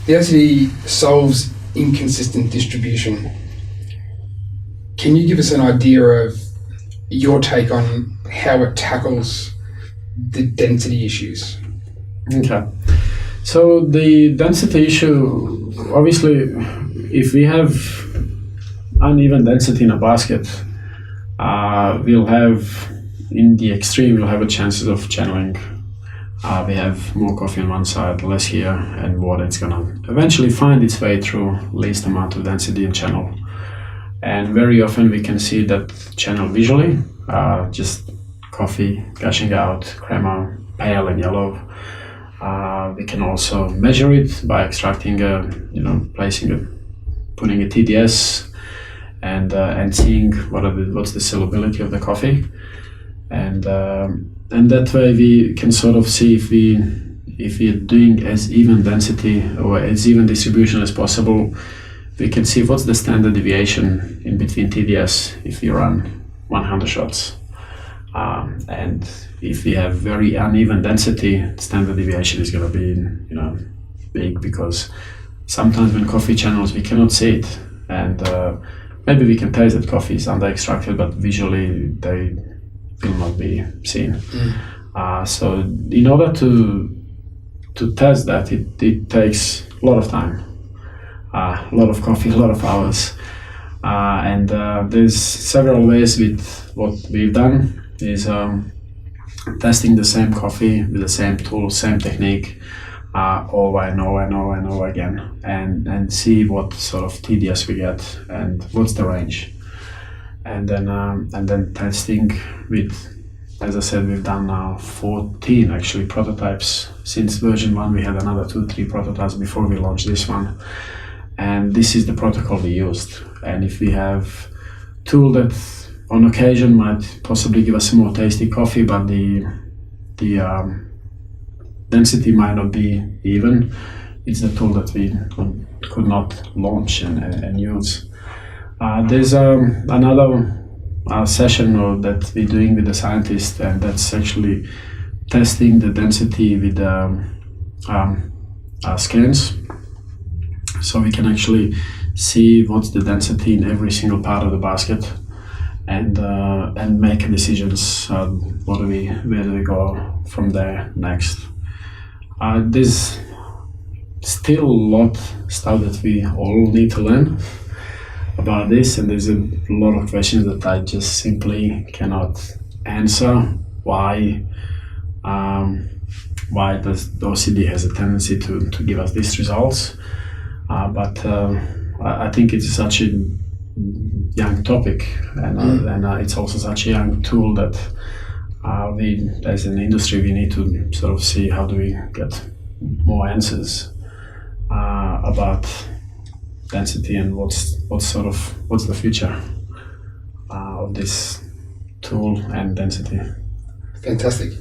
The LCD solves inconsistent distribution. Can you give us an idea of your take on how it tackles the density issues? Okay. So the density issue, obviously, if we have uneven density in a basket, we'll have, in the extreme, we'll have a chances of channeling. We have more coffee on one side, less here, and water. It's gonna eventually find its way through least amount of density and channel. And very often we can see that channel visually, just coffee gushing out, crema, pale and yellow. We can also measure it by extracting, putting a TDS and seeing what's the solubility of the coffee, and that way we can sort of see if we're doing as even density or as even distribution as possible. We can see what's the standard deviation in between TDS if we run 100 shots. And if we have very uneven density, standard deviation is going to be, big, because sometimes when coffee channels, we cannot see it. And maybe we can taste that coffee is under extracted, but visually they will not be seen. So in order to test that, it takes a lot of time, a lot of coffee, a lot of hours. And there's several ways with what we've done is testing the same coffee with the same tool, same technique, over and over again, and see what sort of TDS we get and what's the range, and then testing with, as I said, we've done now 14 actually prototypes since version 1. We had another 2-3 prototypes before we launched this one, and this is the protocol we used. And if we have tool that on occasion might possibly give us more tasty coffee, but the density might not be even, it's the tool that we could not launch and use. There's another session that we're doing with the scientist, and that's actually testing the density with scans, so we can actually see what's the density in every single part of the basket, and make decisions. Where do we go from there next? There's still a lot of stuff that we all need to learn about this, and there's a lot of questions that I just simply cannot answer. Why does the OCD has a tendency to give us these results? But I think it's such a young topic, and it's also such a young tool that we, as an industry, we need to sort of see how do we get more answers about density and what's the future of this tool and density. Fantastic.